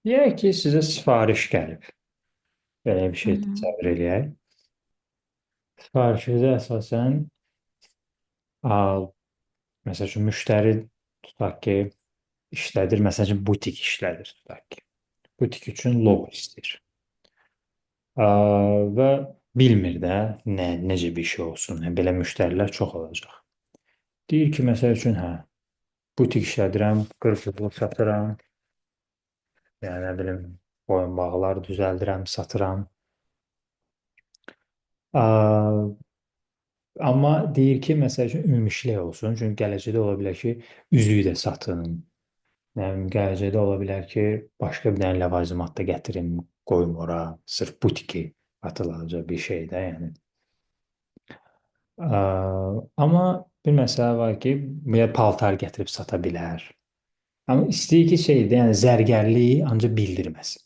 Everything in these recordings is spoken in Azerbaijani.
Deyək ki, sizə sifariş gəlib. Belə bir Hı şey hı. təsəvvür eləyək. Sifarişinizə əsasən, a, məsəl üçün, müştəri tutaq ki, işlədir, məsəl üçün, butik işlədir, tutaq ki. Butik üçün loqo istəyir. A, və bilmir də necə bir şey olsun. Belə müştərilər çox olacaq. Deyir ki, məsəl üçün, hə, butik işlədirəm, qırpızlıq satıram, yəni nə bilim, boyunbağlar düzəldirəm, satıram. A, amma deyir ki, məsəl üçün ümumişlik olsun. Çünki gələcəkdə ola bilər ki, üzüyü də satın. Yəni, gələcəkdə ola bilər ki, başqa bir dənə ləvazimat da gətirim, qoyum ora. Sırf butiki atılacaq bir şey də, yəni. Amma bir məsələ var ki, belə paltar gətirib sata bilər. Amma istəyir ki, şeydir, yəni zərgərliyi ancaq bildirməsin.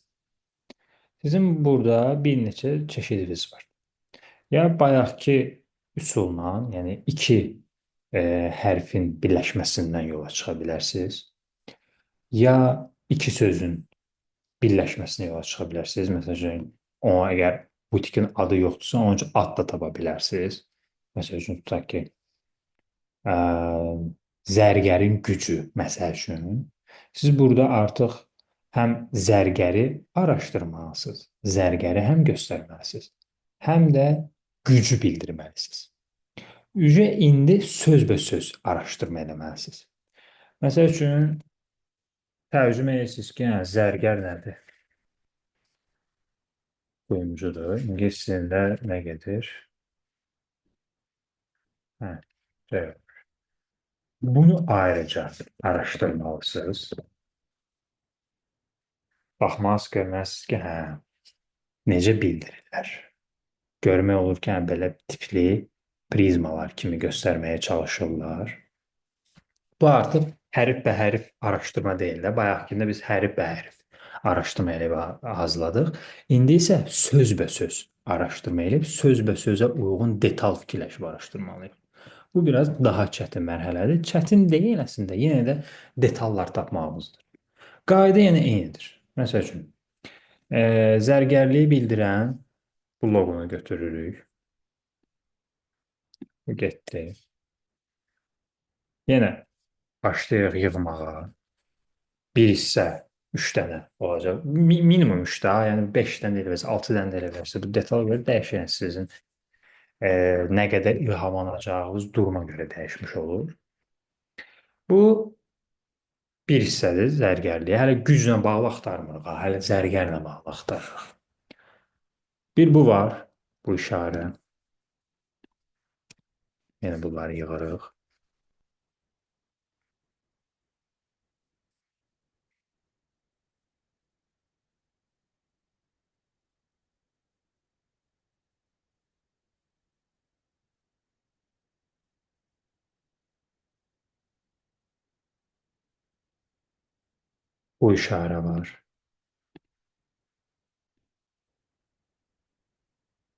Sizin burada bir neçə çeşidiniz var. Ya bayaqki üsulla, yəni iki hərfin birləşməsindən yola çıxa bilərsiniz. Ya iki sözün birləşməsinə yola çıxa bilərsiniz. Məsələn, ona əgər butikin adı yoxdursa, onun üçün ad da tapa bilərsiniz. Məsəl üçün, tutaq ki, ə, zərgərin gücü, məsəl üçün. Siz burada artıq həm zərgəri araşdırmalısınız, zərgəri həm göstərməlisiniz, həm də gücü bildirməlisiniz. Ücə indi sözbəsöz araşdırma eləməlisiniz. Məsəl üçün, tərcümə edirsiniz ki, hə, zərgər nədir? Kuyumcudur. İngilis dilində nə gedir? Hə, şey. Bunu ayrıca araşdırmalısınız. Baxmalısınız, görməlisiniz ki, hə, necə bildirirlər. Görmək olur ki, hə, belə tipli prizmalar kimi göstərməyə çalışırlar. Bu artıq hərf-bə-hərf araşdırma deyil də. Bayaqkında biz hərf-bə-hərf araşdırma edib hazırladıq. İndi isə sözbəsöz araşdırma edib sözbəsözə uyğun detal fikirləşib araşdırmalıyıq. Bu biraz daha çətin mərhələdir. Çətin deyil əslində, yenə də detallar tapmağımızdır. Qayda yenə eynidir. Məsəl üçün, zərgərliyi bildirən bu loqonu götürürük. Bu getdi. Yenə başlayırıq yığmağa. Bir hissə 3 dənə olacaq. Minimum 3 daha, yəni 5 dənə də elə bilirsə, 6 dənə də elə bilirsə, bu detala görə dəyişən sizin nə qədər ilhamlanacağınız duruma görə dəyişmiş olur. Bu bir hissədir zərgərliyə. Hələ güclə bağlı axtarmırıq, hələ zərgərlə bağlı axtarırıq. Bir bu var, bu işarə. Yəni bunları yığırıq. Bu işarə var.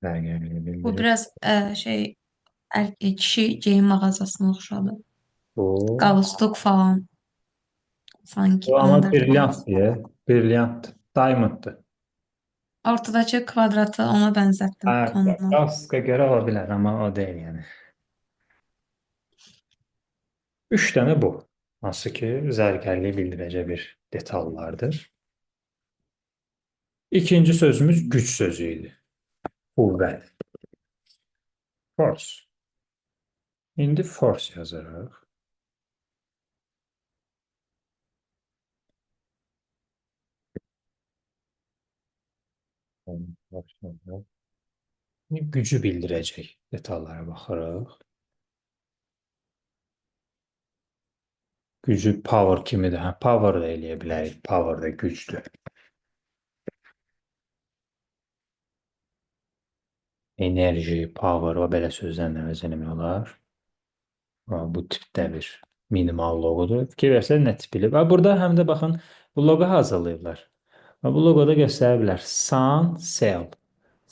Zərgərliyi Bu bildirir. biraz kişi geyim mağazasına oxşadı. Bu. Qalstuk falan sanki Bu amma andırdı brilyant biraz. deyə. Brilyant. Diamonddır. Ortadakı kvadratı ona bənzətdim Hə, konuna. Qaska görə ola bilər, amma o deyil yəni. Üç dənə bu. Hansı ki, zərgərliyi bildirəcək bir detallardır. İkinci sözümüz güc sözü idi. Qüvvət. Force. İndi force yazırıq. Gücü bildirəcək detallara baxırıq. Gücü power kimidir. Hə, power da eləyə bilərik. Power da gücdür. Enerji, power və belə sözlərlə əvəzləmək olar. Bu tipdə bir minimal loqodur. Fikir versəz nə tipidir. Və burada həm də baxın, bu loqo hazırlayıblar. Və bu loqoda göstərə bilər. Sun, Cell.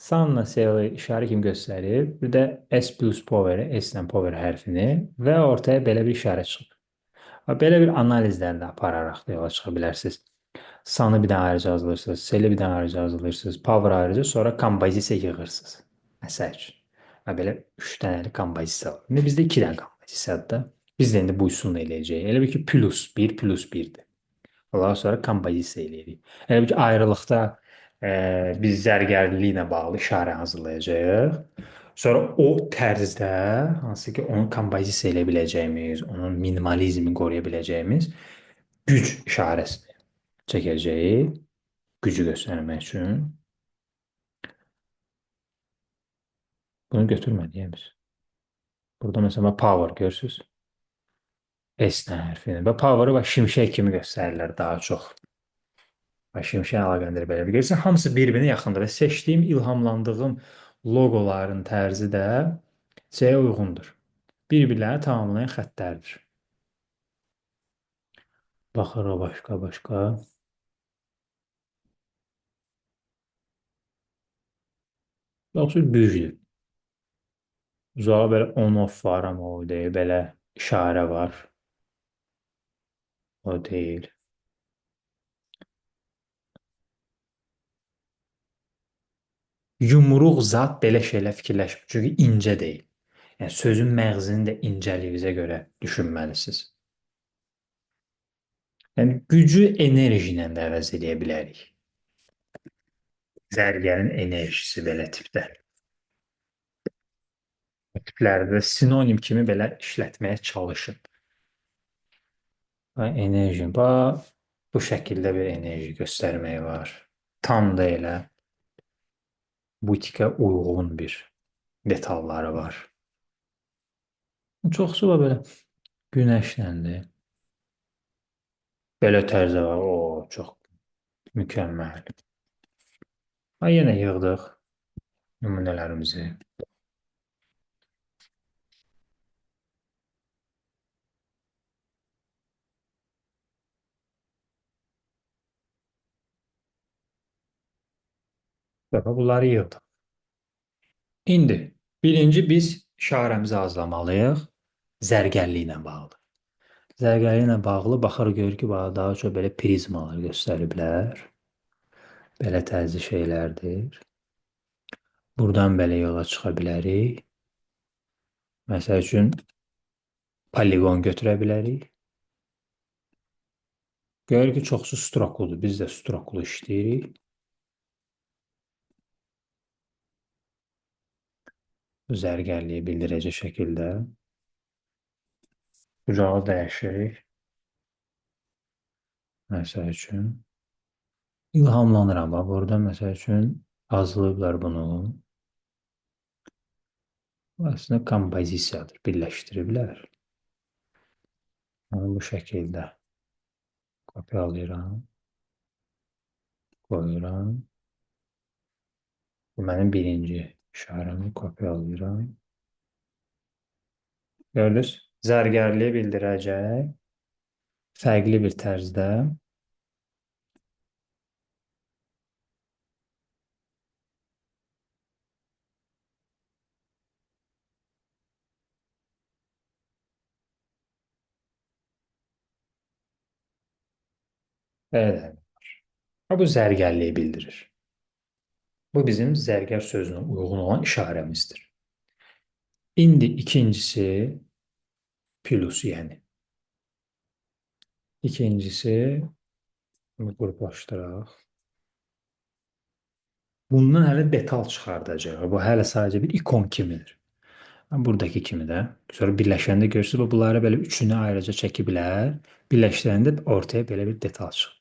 Sunla Cell-i işarə kimi göstərir. Bir də S plus power, S-lə power hərfini və ortaya belə bir işarə çıxır. Və belə bir analizdən də apararaq da yola çıxa bilərsiniz. Sun'ı bir dənə ayrıca yazılırsınız. Cell'i bir dənə ayrıca yazılırsınız. Power ayrıca, sonra kompozisiya yığırsınız. Məsəl üçün. Və belə 3 dənəlik kompozisiya var. İndi bizdə 2 dənə kompozisiyadır da. Biz də indi bu üsulla eləyəcəyik. Elə bil ki, plus bir plus 1'dir. Ondan sonra kompozisiya eləyirik. Elə bil ki, ayrılıqda biz zərgərliklə bağlı işarə hazırlayacağıq. Sonra o tərzdə, hansı ki, onun kompozisiya elə biləcəyimiz, onun minimalizmini qoruya biləcəyimiz güc işarəsini çəkəcəyik. Gücü göstərmək üçün. Bunu götürməliyik biz. Burada məsələn power görürsüz. S hərfini və power'ı və şimşək kimi göstərirlər daha çox. Və şimşək əlaqəndiri belə bir görürsən, hamısı bir-birinə yaxındır və seçdiyim, ilhamlandığım loqoların tərzi də şeyə uyğundur. Bir-birlərini tamamlayan xəttlərdir. Baxırıq başqa. Yoxsa güclü. Uzağa belə on-off var, amma o deyil. Belə işarə var. O deyil. Yumruq zat belə şeylə fikirləşmir. Çünki incə deyil. Yəni sözün məğzini də incəliyinizə görə düşünməlisiniz. Yəni gücü enerji ilə də əvəz edə bilərik. Zərgərin enerjisi belə tipdə. Bu tipləri də sinonim kimi belə işlətməyə çalışın. Və enerji, bu şəkildə bir enerji göstərməyi var. Tam da elə butikə uyğun bir detalları var. Çoxsu da belə günəşləndir. Belə tərzə var. O, çox mükəmməl. Ha, yenə yığdıq nümunələrimizi. Və bunları yığdıq. İndi birinci biz işarəmizi azlamalıyıq. Zərgərliklə bağlı. Zərgərliklə bağlı baxırıq, görür ki, daha çox belə prizmalar göstəriblər. Belə tərzi şeylərdir. Buradan belə yola çıxa bilərik. Məsəl üçün, poligon götürə bilərik. Görür ki, çoxsu strokludur. Biz də stroklu işləyirik. Zərgərliyi bildirəcək şəkildə. Bucağı dəyişirik. Məsəl üçün. İlhamlanıram. Burada məsəl üçün hazırlayıblar bunu. Aslında kompozisiyadır. Birləşdiriblər. Onu bu şəkildə kopyalayıram. Koyuram. Bu mənim birinci işarəmi kopyalayıram. Gördünüz? Zərgərliyi bildirəcək. Fərqli bir tərzdə. Belə də. Bu zərgərliyi bildirir. Bu bizim zərgər sözünə uyğun olan işarəmizdir. İndi ikincisi plus yəni. İkincisi bunu qruplaşdıraq. Bundan hələ detal çıxardacaq. Bu hələ sadəcə bir ikon kimidir. Buradakı kimi də. Sonra birləşəndə görürsünüz, bunları belə üçünü ayrıca çəkə bilər. Birləşdirəndə ortaya belə bir detal çıxır.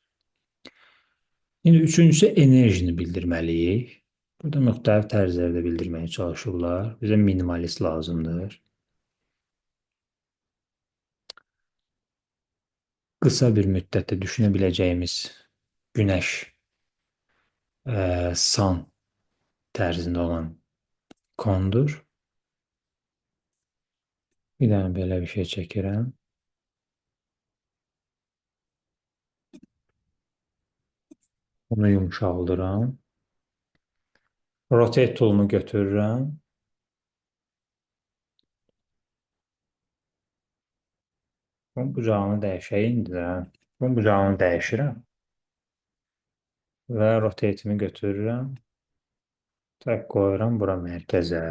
İndi üçüncüsü enerjini bildirməliyik. Burada müxtəlif tərzlərdə bildirməyə çalışırlar. Bizə minimalist lazımdır. Qısa bir müddətdə düşünə biləcəyimiz günəş, san tərzində olan kondur. Bir dənə belə bir şey çəkirəm. Bunu yumşaldıram. Rotate tool'umu götürürəm. Bunun bucağını dəyişək indi də. Bunun bucağını dəyişirəm. və rotate'imi götürürəm. Tək qoyuram bura mərkəzə.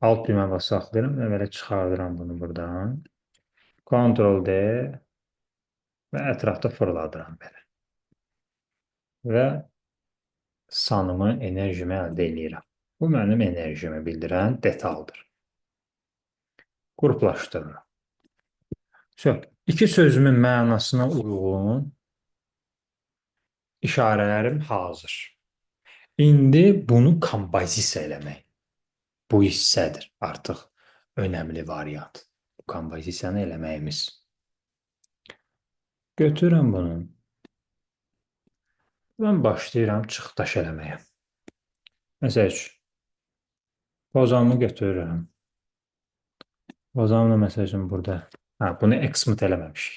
Alt düymə basıb saxlayıram və belə çıxardıram bunu buradan. Ctrl D və ətrafda fırladıram belə. Və sanımı, enerjimi əldə edirəm. Bu mənim enerjimi bildirən detaldır. Qruplaşdırıram. İki sözümün mənasına uyğun işarələrim hazır. İndi bunu kompozisiya eləmək. Bu hissədir artıq önəmli variant. Bu kompozisiyanı eləməyimiz. Götürürəm bunu. Mən başlayıram çıxdaş eləməyə. Məsəl üçün, pozamı götürürəm. Pozamla məsəl üçün burada. Bunu Xmut eləməmişik.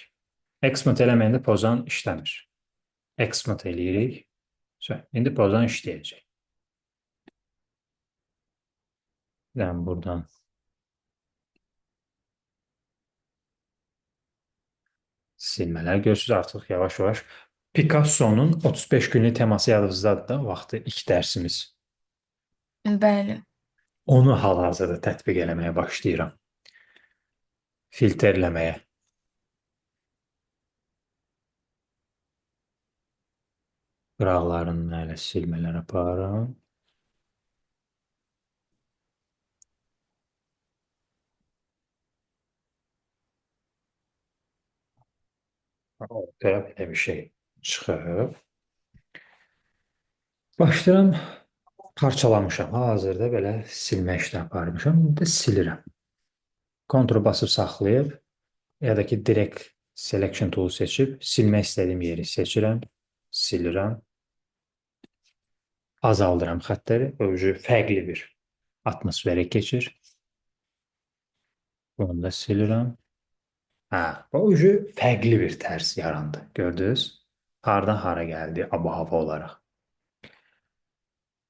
Xmut eləməyəndə pozan işləmir. Xmut eləyirik. İndi pozan işləyəcək. Yəni buradan silmələr görürsünüz artıq yavaş-yavaş. Picasso'nun 35 günlük teması yadınızdadır da vaxtı ilk dərsimiz. Bəli. Onu hal-hazırda tətbiq eləməyə başlayıram. Filtrləməyə. Qıraqlarını elə silmələr aparıram. Ortaya belə bir şey çıxıb. Başlayıram, parçalamışam. Hazırda belə silmə işini aparmışam. İndi də silirəm. Ctrl basıb saxlayıb, ya da ki, direkt selection tool seçib, silmək istədiyim yeri seçirəm, silirəm. Azaldıram xəttləri, özü fərqli bir atmosferə keçir. Bunu da silirəm. O özü fərqli bir tərz yarandı, gördünüz? Hardan hara gəldi, aba-hava olaraq.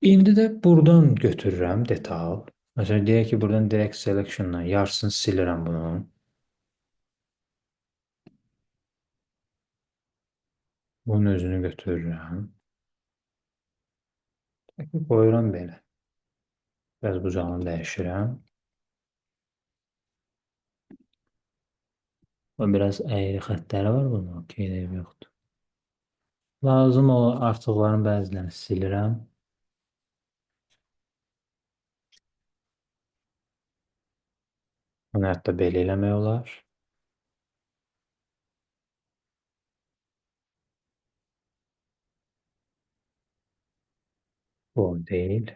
İndi də buradan götürürəm detal. Məsələn, deyək ki, buradan direct selection'dan yarısını silirəm bunu. Bunun özünü götürürəm. Qoyuram belə. Biraz bucağını dəyişirəm. Biraz əyri xəttləri var bunun. Okey, yoxdur. Lazım olan artıqların bəzilərini silirəm. Bunu hətta belə eləmək olar. Bu deyil.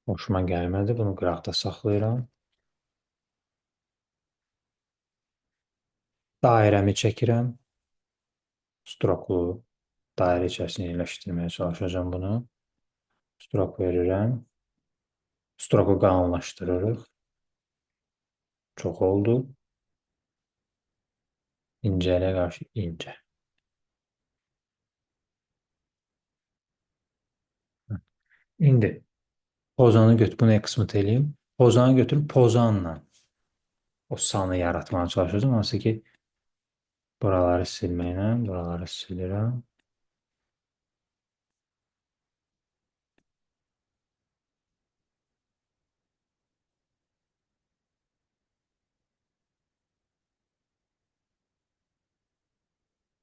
Hoşuma gəlmədi. Bunu qıraqda saxlayıram. Dairəmi çəkirəm. Stroklu dairə içərisində yerləşdirməyə çalışacağım bunu. Strok verirəm. Stroku qalınlaşdırırıq. Çox oldu. İncəliyə qarşı incə. İndi pozanı götürüb bunu Xmut eləyim. Pozanı götürüb pozanla o sanı yaratmağa çalışacağım. Hansı ki, buraları silməklə, buraları silirəm.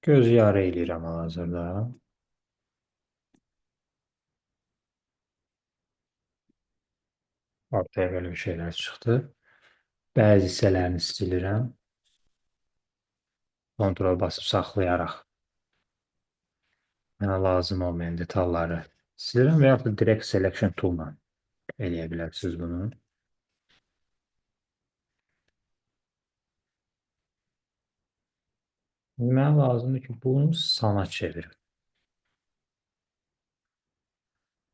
Göz yarı eləyirəm hal-hazırda. Ortaya belə bir şeylər çıxdı. Bəzi hissələrini silirəm. Kontrol basıb saxlayaraq mənə lazım olmayan detalları silirəm və yaxud da direct selection tool-la eləyə bilərsiniz bunu. Mənə lazımdır ki, bunu sana çevirim.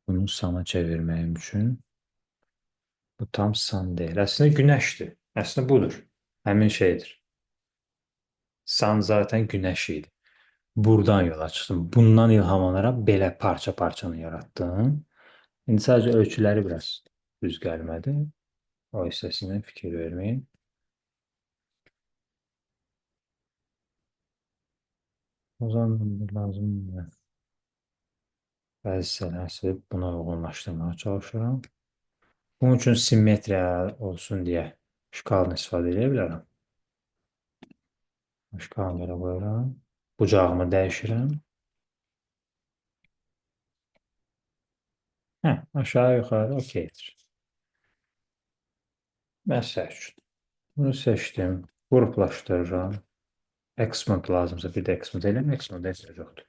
Bunu sana çevirməyim üçün bu tam san deyil. Əslində günəşdir. Əslində budur. Həmin şeydir. San zaten günəş idi. Buradan yola çıxdım. Bundan ilhamlanaraq belə parça-parçanı yaratdım. İndi sadəcə ölçüləri biraz düz gəlmədi. O hissəsindən fikir verməyin. O zaman lazım bəzi hissələri silib buna uyğunlaşdırmağa çalışıram. Bunun üçün simmetriya olsun deyə şkalını istifadə edə bilərəm. Şkalını belə qoyuram. Bucağımı dəyişirəm. Hə, aşağı yuxarı okeydir. Məsəl üçün. Bunu seçdim. Qruplaşdırıram. Expand lazımsa bir də expand edirəm. Expand ehtiyac yoxdur.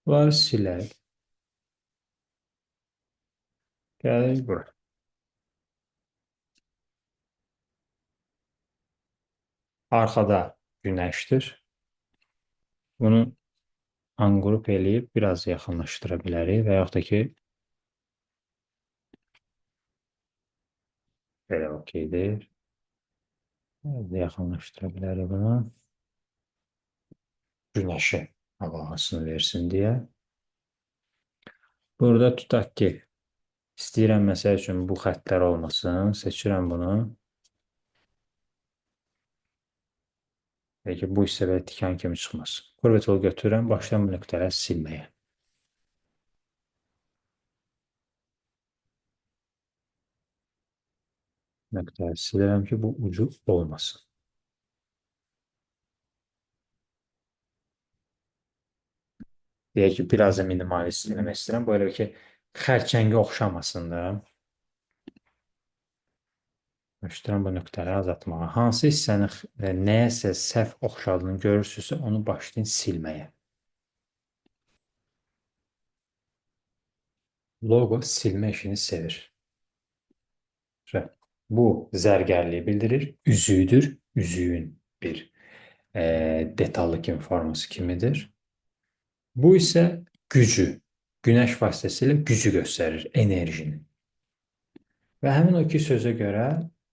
Bunları silək. Gəlir bura. Arxada günəşdir. Bunu ungrup eləyib biraz yaxınlaşdıra bilərik və yaxud da ki belə okeydir. Biraz da yaxınlaşdıra bilərik bunu. Günəşi havasını versin deyə. Burada tutaq ki, istəyirəm məsəl üçün bu xəttlər olmasın. Seçirəm bunu. Belki bu hissə belə tikan kimi çıxmasın. Curve tool götürürəm, başlayıram bu nöqtələri silməyə. Nöqtələri silirəm ki, bu ucu olmasın. Deyək ki, biraz da minimalist eləmək istəyirəm. Böyle ki, xərçəngə oxşamasın da. Başlayıram bu nöqtələri azaltmağa. Hansı hissənin nəyəsə səhv oxşadığını görürsünüzsə, onu başlayın silməyə. Logo silmə işini sevir. Bu zərgərliyi bildirir. Üzüydür. Üzüyün bir detallı kimi forması kimidir. Bu isə gücü, günəş vasitəsilə gücü göstərir, enerjini. Və həmin o iki sözə görə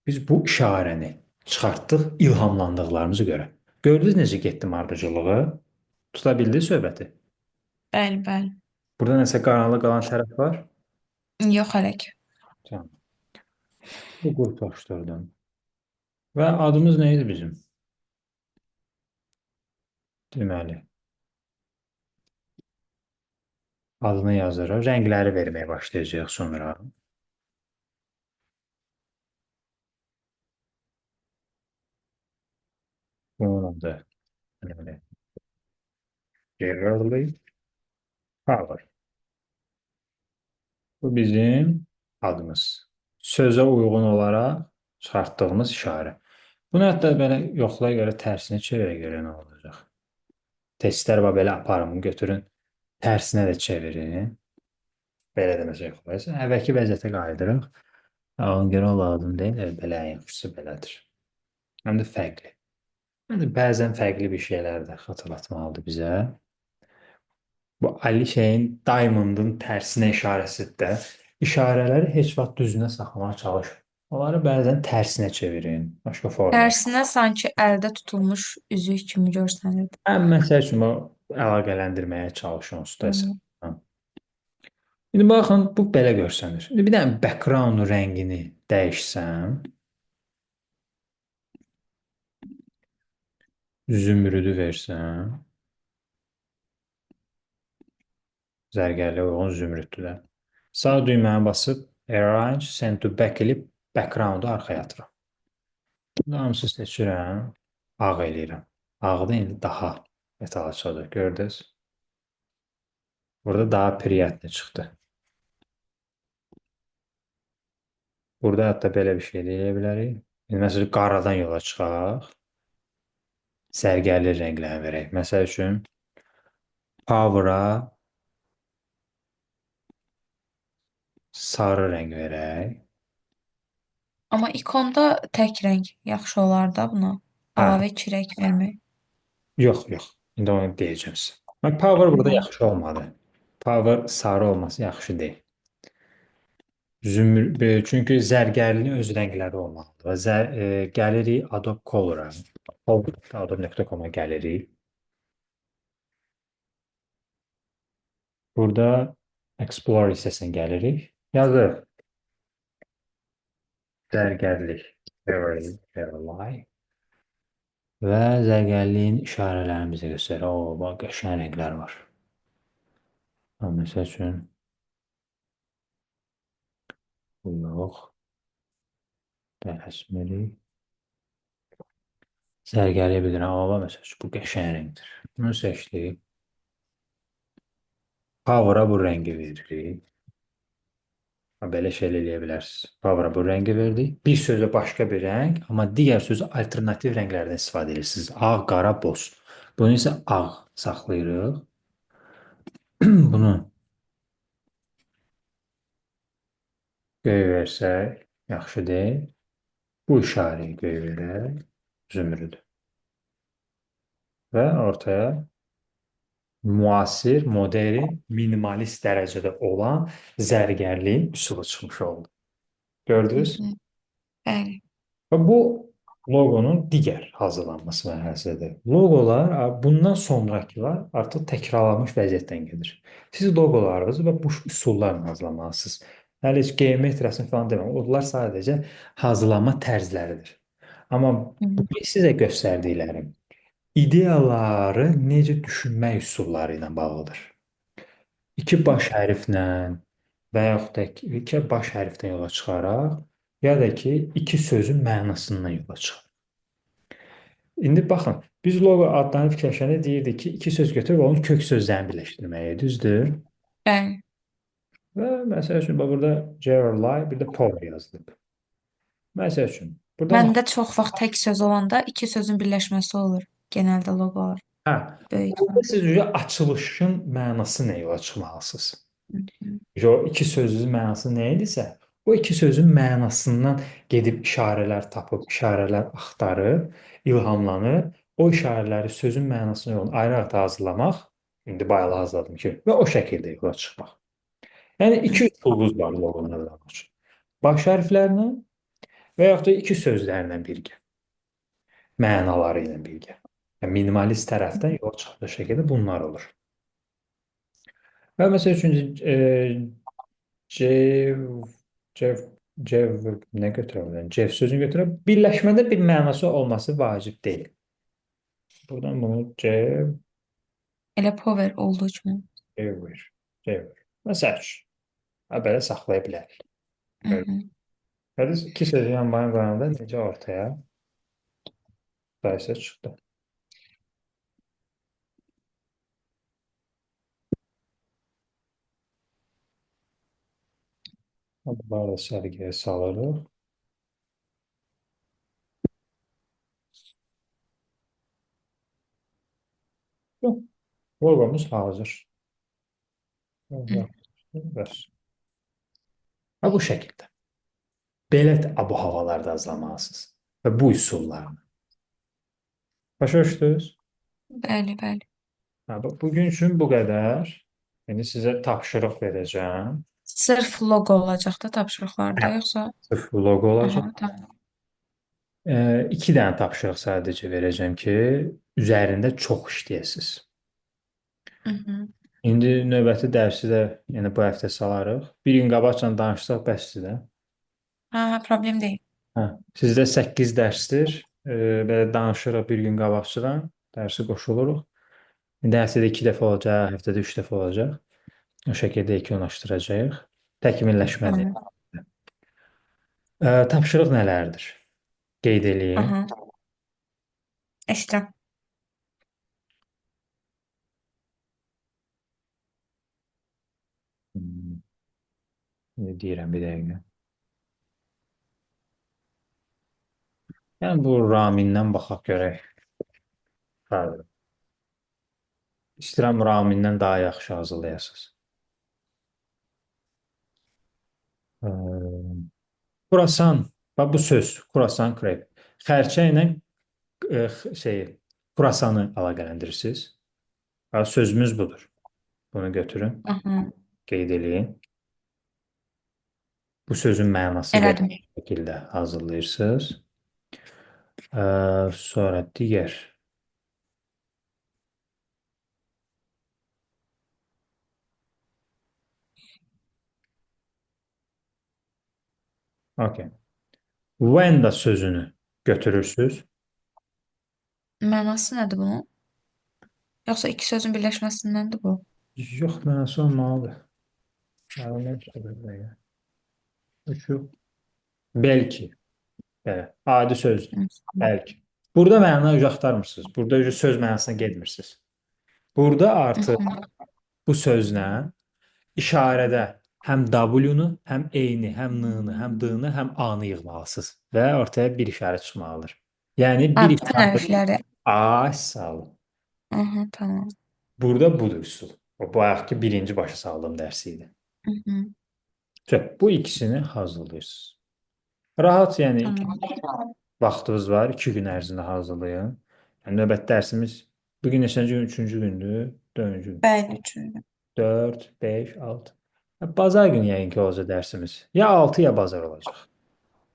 biz bu işarəni çıxartdıq ilhamlandıqlarımıza görə. Gördünüz necə getdim ardıcılığı? Tuta bildi söhbəti. Bəli, bəli. Burada nəsə qaranlıq qalan tərəf var. Yox hələ ki. Tamam. Bu qruplaşdırdım. Və adımız nə idi bizim? Deməli, adını yazırıq. Rəngləri verməyə başlayacağıq sonra. Bunun adı deməli, Generally Power. Bu bizim adımız. Sözə uyğun olaraq çıxartdığımız işarə. Bunu hətta belə yoxlaya görə tərsinə çevirə görə nə olacaq? Testlər var, belə aparımı götürün, tərsinə də çevirin. Belə də məsəl yoxlayırsa, əvvəlki vəziyyətə qayıdırıq. Ona görə o lazım deyil, belə yaxşısı belədir. Həm də fərqli. Həm də bəzən fərqli bir şeylər də xatırlatmalıdır bizə. Bu Ali şeyin Diamond'ın tərsinə işarəsidir də. İşarələri heç vaxt düzünə saxlamağa çalışın. Onları bəzən tərsinə çevirin, başqa forma. Tərsinə sanki əldə tutulmuş üzük kimi görsənirdi. Həm məsəl üçün o əlaqələndirməyə çalışın usta Hı. hesabına. İndi baxın, bu belə görsənir. İndi bir dənə background rəngini dəyişsəm, zümrüdü versəm, zərgərliyə uyğun zümrüddür də. Sağ düyməni basıb Arrange, Send to Back elib background-u arxaya atıram. Hamısı seçirəm, ağ eləyirəm. Ağda indi daha metal açılır, gördünüz? Burada daha priятный çıxdı. Burada hətta belə bir şey də eləyə bilərik. İndi məsələn, qaradan yola çıxaq. Sərgərli rənglərini verək. Məsəl üçün, Power-a sarı rəng verək. Amma ikonda tək rəng yaxşı olar da buna. Hə, Əlavə iki rəng vermək. yox, yox. İndi onu deyəcəm sizə. Power burada yaxşı olmadı. Power sarı olması yaxşı deyil. Çünki zərgərliyin öz rəngləri olmalıdır. Və gəlirik Adobe Color-a. Adobe.com-a gəlirik. Burada Explore hissəsinə gəlirik. Yazırıq. Zərgərlik. Verify. və zərgərliyin işarələrini bizə göstərir. O, bax, qəşəng rənglər var. Ha, məsəl üçün, bu yox. Tələsməli. Zərgərliyə bilirəm. Amma məsəl üçün, bu qəşəng rəngdir. Bunu seçdik. Power'a bu rəngi veririk. Ha, belə şey eləyə bilərsiniz. Power'a bu rəngi verdik. Bir sözə başqa bir rəng, amma digər sözü alternativ rənglərdən istifadə edirsiniz. Ağ, qara, boz. Bunu isə ağ saxlayırıq. Bunu göy versək, yaxşı deyil. Bu işarəyi göy verək, zümrüd. Və ortaya müasir, modern, minimalist dərəcədə olan zərgərliyin üsulu çıxmış oldu. Hı Gördünüz? hı. Bəli. Və bu loqonun digər hazırlanması mərhələsidir. Loqolar bundan sonrakılar artıq təkrarlanmış vəziyyətdən gedir. Siz loqolarınızı və bu üsullarla hazırlamalısınız. Hələ heç geometriyasını falan demək. Onlar sadəcə hazırlanma tərzləridir. Amma Hı hı. bu sizə göstərdiklərim ideyaları necə düşünmək üsulları ilə bağlıdır. İki baş hərflə və yaxud da iki baş hərfdən yola çıxaraq, ya da ki, iki sözün mənasından yola çıxaraq. İndi baxın, biz loqo adlarını fikirləşəndə deyirdik ki, iki söz götürüb onun kök sözlərini birləşdirməyi, düzdür? Bəli. Və məsəl üçün, bax, burada Jerry, bir də Paul yazılıb. Məsəl üçün, burada Məndə çox vaxt tək söz olanda iki sözün birləşməsi olur. Genəldə loqolar hə, böyük burada harf. siz açılışın mənası nə yola çıxmalısınız? Hı hı. O iki sözün mənası nə idisə, o iki sözün mənasından gedib işarələr tapıb, işarələr axtarıb, ilhamlanıb, o işarələri sözün mənasına yola ayrı-ayrı hazırlamaq, indi bayaq hazırladım ki, və o şəkildə yola çıxmaq. Yəni iki üsulumuz var loğonu yazmaq üçün. Baş hərflərlə və yaxud da iki sözlərlə birgə, mənaları ilə birgə. Yəni, minimalist tərəfdən yola çıxdığı şəkildə bunlar olur. Və məsəl üçün, Cev, cev, cev nə götürə bilərəm? Cev sözünü götürə. Birləşmədə bir mənası olması vacib deyil. Buradan bunu cev, Elə power olduğu kimi. cevir, cevir. Məsəl üçün, belə saxlaya bilərik. Hı hı. Gördünüz, iki sözü yan-bana qoyanda necə ortaya müqayisə çıxdı. Bunları da sərgiyə salırıq. Loqomuz hazır. Hı. Bəs. Və bu şəkildə. Belə abu-havalarda azalmalısınız. Və bu üsullarla. Başa düşdünüz? Bəli, bəli. Bugün üçün bu qədər. İndi sizə tapşırıq verəcəm. Sırf loqo olacaq da Hə, tapşırıqlarda, yoxsa? sırf loqo olacaq. Aha, tamam. İki dənə tapşırıq sadəcə verəcəm ki, üzərində çox işləyəsiniz. Hı hı. İndi növbəti dərsi də yəni bu həftə salarıq. Bir gün qabaqcadan danışsaq bəsdir də. Ha, problem deyil. Hə, sizdə 8 dərsdir. Belə danışırıq bir gün qabaqçıdan. Dərsi qoşuluruq. İndi həftədə 2 dəfə olacaq, həftədə 3 dəfə olacaq. O şəkildə yekunlaşdıracağıq. Təkmilləşmədir. Tamam. Tapşırıq nələrdir? Qeyd eləyim. Aha, eşidirəm. Hmm, deyirəm bir dəqiqə. Yəni bu Ramindən baxaq görək. Bəli. İstəyirəm Ramindən daha yaxşı hazırlayasınız. Kurasan, bax bu söz, kurasan krep. Xərçə ilə şey, kurasanı əlaqələndirirsiniz. Bax, sözümüz budur. Bunu götürün, Aha, qeyd eləyin. Bu sözün mənası belə elədim. şəkildə hazırlayırsınız. Sonra digər. Okay. When da sözünü götürürsünüz. Mənası nədir bunun? Yoxsa iki sözün birləşməsindəndir bu? Yox, mənası olmalıdır. Ayrılmaq. Şu belki. Belə, adi sözdür. Hı. Bəlkə. Burada məna üzə axtarmırsınız. Burada üzə söz mənasına getmirsiniz. Burada artıq Hı. bu sözlə işarədə həm W-nu, həm E-ni, həm N-ını, həm D-ını, həm A-nı yığmalısınız və ortaya bir işarə çıxmalıdır. Yəni Ha, bir bütün işarə hərfləri. A sağ olun. Aha, tamam. Burada budur üsul. O bayaqki birinci başa saldığım dərs idi. Hı hı. Bu ikisini hazırlayırsınız. Rahat yəni Tamam. vaxtınız var. 2 gün ərzində hazırlayın. Yəni, növbəti dərsimiz bugün neçənci gün? Üçüncü gündür. Dördüncü gün. Bəli, üçüncü. 4, 5, 6. Bazar günü yəqin ki olacaq dərsimiz. Ya 6 ya bazar olacaq.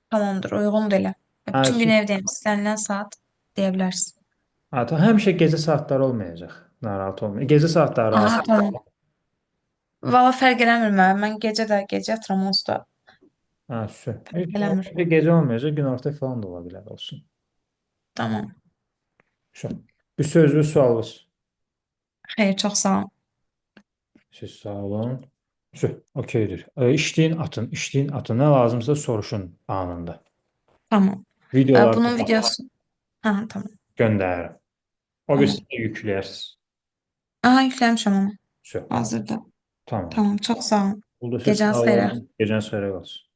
Tamamdır, uyğundur elə. Hə, Bütün gün evdəyim. İstənilən saat deyə bilərsin. həmişə gecə saatları olmayacaq. Narahat olmayın. Gecə saatları Aha, rahat. tamam. Valla fərq eləmir mənə. Mən gecə də gecə yatıram onsuz da. Hə, süper. Fərq eləmir. Gecə olmayacaq, günorta falan da ola bilər olsun. Tamam. Şu. Bir sözlü sualınız. Xeyr, çox sağ ol. Siz sağ olun. Şu, okeydir. İşləyin atın. Nə lazımsa soruşun anında. Tamam. Videolar Bunun videosu. Aha, tamam. göndərirəm. O Tamam. birisini yükləyərsiniz. Aha, yükləmişəm onu. Şu. Hazırda. Tamam. Tamam, çox sağ ol. Oldu, siz Gecəniz sağ xeyrə. olun. Gecəniz xeyrə olsun.